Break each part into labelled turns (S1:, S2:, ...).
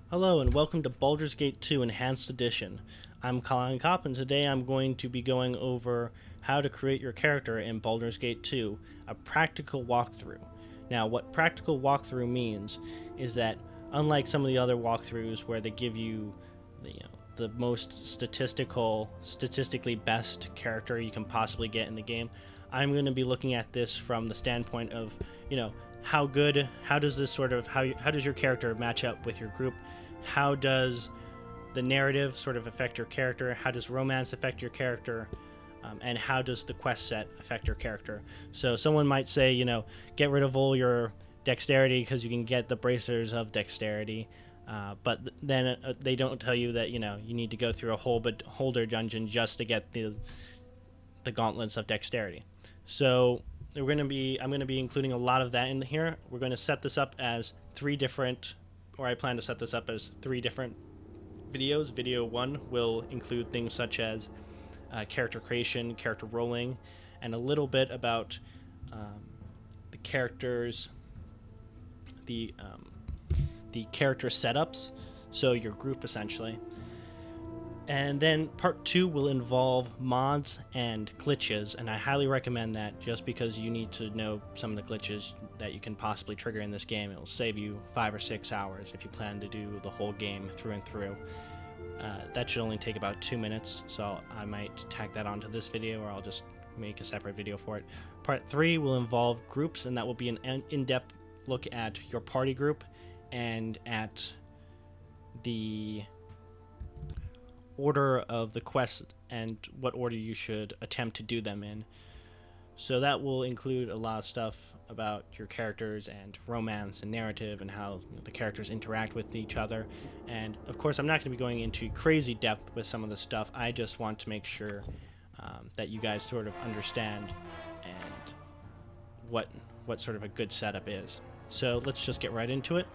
S1: Hello and welcome to Baldur's Gate 2 Enhanced Edition. I'm Colin Kopp and today I'm going to be going over how to create your character in Baldur's Gate 2, a practical walkthrough. Now, what practical walkthrough means is that unlike some of the other walkthroughs where they give you the most statistically best character you can possibly get in the game, I'm going to be looking at this from the standpoint of, how does your character match up with your group? How does the narrative sort of affect your character? How does romance affect your character? And how does the quest set affect your character? So someone might say, get rid of all your dexterity because you can get the bracers of dexterity. But then they don't tell you that, you need to go through a whole holder dungeon just to get the gauntlets of dexterity. So I'm going to be including a lot of that in here. We're going to set this up as I plan to set this up as three different videos. Video 1 will include things such as character creation, character rolling, and a little bit about the characters, the character setups, so your group essentially. And then part 2 will involve mods and glitches, and I highly recommend that just because you need to know some of the glitches that you can possibly trigger in this game. It will save you 5 or 6 hours if you plan to do the whole game through and through. That should only take about 2 minutes, so I might tack that onto this video, or I'll just make a separate video for it. Part 3 will involve groups, and that will be an in-depth look at your party group and at the order of the quests and what order you should attempt to do them in. So that will include a lot of stuff about your characters and romance and narrative and how the characters interact with each other. And of course, I'm not going to be going into crazy depth with some of the stuff. I just want to make sure that you guys sort of understand and what sort of a good setup is. So let's just get right into it.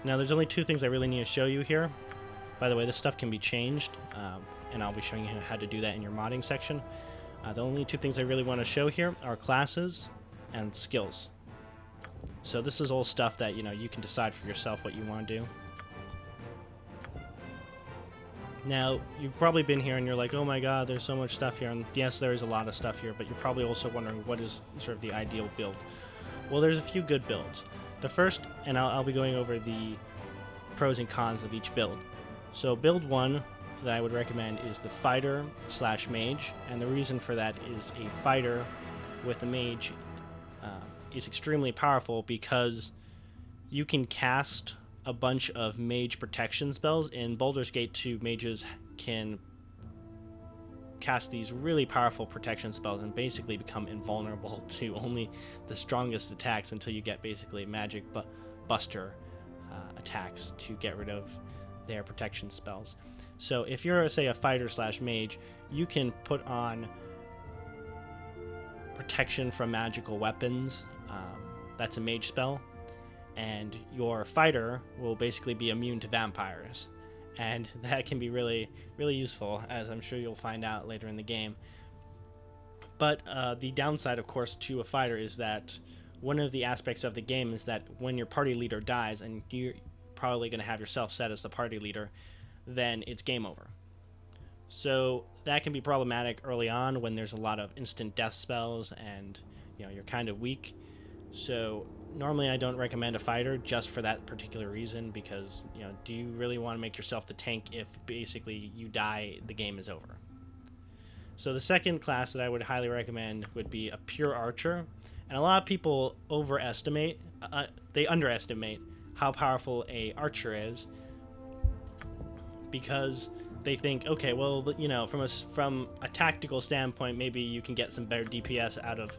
S1: Now, there's only 2 things I really need to show you here. By the way, this stuff can be changed, and I'll be showing you how to do that in your modding section. The only 2 things I really want to show here are classes and skills. So this is all stuff that you can decide for yourself what you want to do. Now, you've probably been here and you're like, oh my god, there's so much stuff here. And yes, there is a lot of stuff here, but you're probably also wondering what is sort of the ideal build. Well, there's a few good builds. The first, and I'll be going over the pros and cons of each build. So build 1 that I would recommend is the fighter/mage, and the reason for that is a fighter with a mage is extremely powerful because you can cast a bunch of mage protection spells. In Baldur's Gate 2, mages can cast these really powerful protection spells and basically become invulnerable to only the strongest attacks until you get basically magic buster attacks to get rid of their protection spells. So if you're, say, a fighter/mage, you can put on protection from magical weapons. That's a mage spell, and your fighter will basically be immune to vampires, and that can be really, really useful, as I'm sure you'll find out later in the game. But the downside, of course, to a fighter is that one of the aspects of the game is that when your party leader dies, and you're probably going to have yourself set as the party leader, then it's game over. So that can be problematic early on when there's a lot of instant death spells and you're kind of weak. So normally I don't recommend a fighter just for that particular reason, because do you really want to make yourself the tank if basically you die, the game is over? So the second class that I would highly recommend would be a pure archer, and a lot of people underestimate how powerful a archer is, because they think, okay, well, from a tactical standpoint, maybe you can get some better DPS out of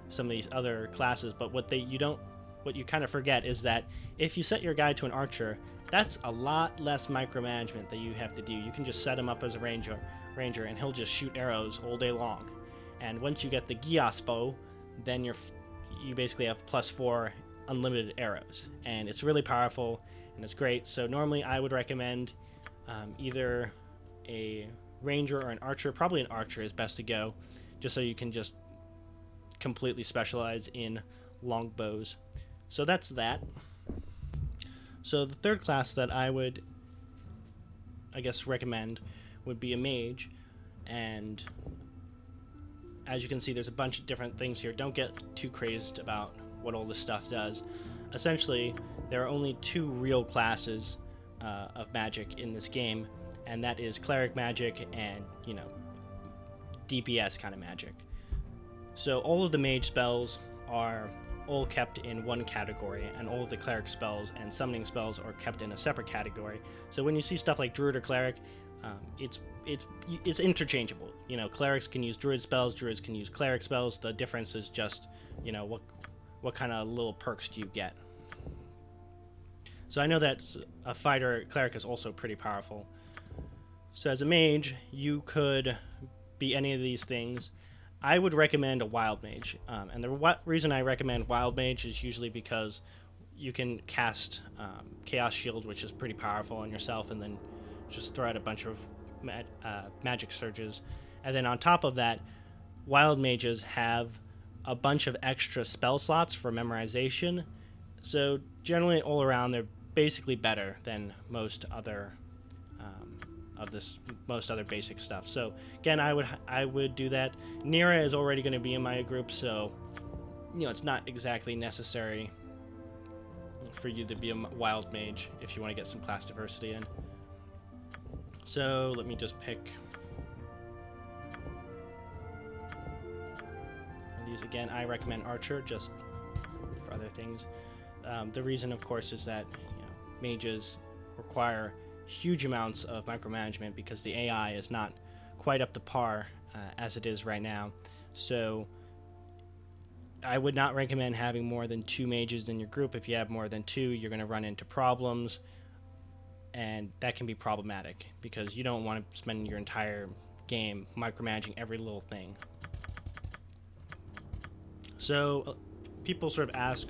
S1: some of these other classes. But what you kind of forget is that if you set your guy to an archer, that's a lot less micromanagement that you have to do. You can just set him up as a ranger, and he'll just shoot arrows all day long. And once you get the Gias bow, then you basically have +4 unlimited arrows, and it's really powerful and it's great. So normally I would recommend either a ranger or an archer. Probably an archer is best to go, just so you can just completely specialize in longbows. So that's that. So the third class that I would, I guess, recommend would be a mage, and as you can see, there's a bunch of different things here. Don't get too crazed about what all this stuff does. Essentially, there are only two real classes of magic in this game, and that is cleric magic and, you know, DPS kind of magic. So all of the mage spells are all kept in one category, and all of the cleric spells and summoning spells are kept in a separate category. So when you see stuff like druid or cleric, it's interchangeable. You know, clerics can use druid spells, druids can use cleric spells. The difference is just, you know, what kind of little perks do you get. So I know that a fighter cleric is also pretty powerful. So as a mage, you could be any of these things. I would recommend a wild mage, and the reason I recommend wild mage is usually because you can cast Chaos Shield, which is pretty powerful on yourself, and then just throw out a bunch of magic surges. And then on top of that, wild mages have a bunch of extra spell slots for memorization. So generally, all around, they're basically better than most other most other basic stuff. So again, I would do that. Nira is already going to be in my group, so you know it's not exactly necessary for you to be a wild mage if you want to get some class diversity in. So let me just pick these again. I recommend Archer just for other things. The reason, of course, is that mages require huge amounts of micromanagement because the AI is not quite up to par as it is right now. So I would not recommend having more than 2 mages in your group. If you have more than 2, you're going to run into problems, and that can be problematic because you don't want to spend your entire game micromanaging every little thing. So people sort of ask,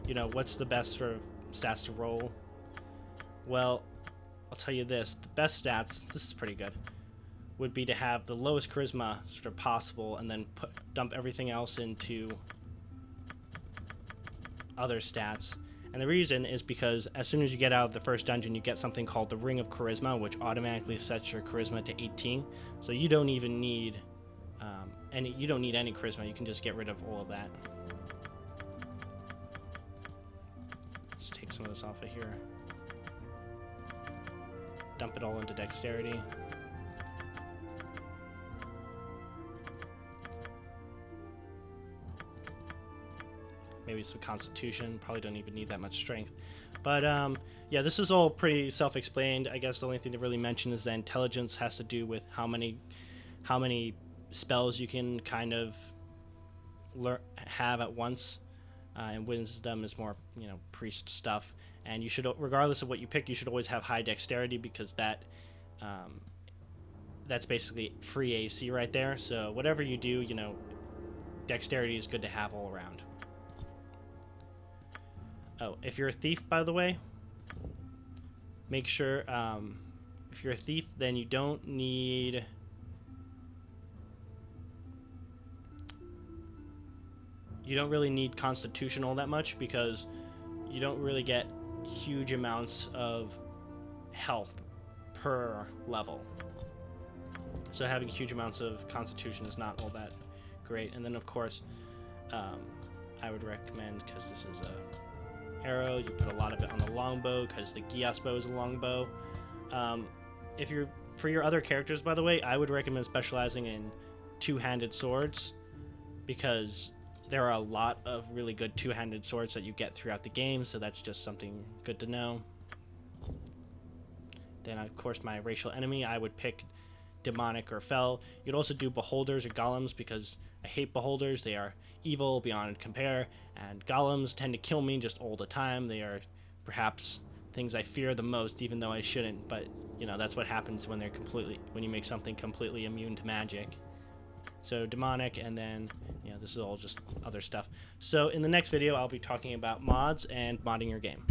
S1: you know, what's the best sort of stats to roll? Well, I'll tell you this, the best stats, this is pretty good, would be to have the lowest charisma sort of possible and then dump everything else into other stats. And the reason is because as soon as you get out of the first dungeon, you get something called the Ring of Charisma, which automatically sets your charisma to 18. So you don't even need any charisma. You can just get rid of all of that. Let's take some of this off of here. Dump it all into dexterity. Maybe some constitution. Probably don't even need that much strength. But yeah, this is all pretty self-explained. I guess the only thing to really mention is that intelligence has to do with how many spells you can kind of have at once, and wisdom is more, you know, priest stuff. And you should, regardless of what you pick, you should always have high dexterity because that's basically free AC right there. So whatever you do, you know, dexterity is good to have all around. Oh, if you're a thief, by the way, make sure, if you're a thief, then you don't need... You don't really need Constitution all that much because you don't really get huge amounts of health per level. So having huge amounts of Constitution is not all that great. And then, of course, I would recommend, because this is a arrow, you put a lot of it on the longbow because the Gias bow is a longbow. For your other characters, by the way, I would recommend specializing in two-handed swords because there are a lot of really good two-handed swords that you get throughout the game, so that's just something good to know. Then, of course, my racial enemy, I would pick demonic or fell. You'd also do beholders or golems because I hate beholders. They are evil beyond compare, and golems tend to kill me just all the time. They are perhaps things I fear the most, even though I shouldn't, but you know, that's what happens when you make something completely immune to magic. So demonic, and then, you know, this is all just other stuff. So in the next video, I'll be talking about mods and modding your game.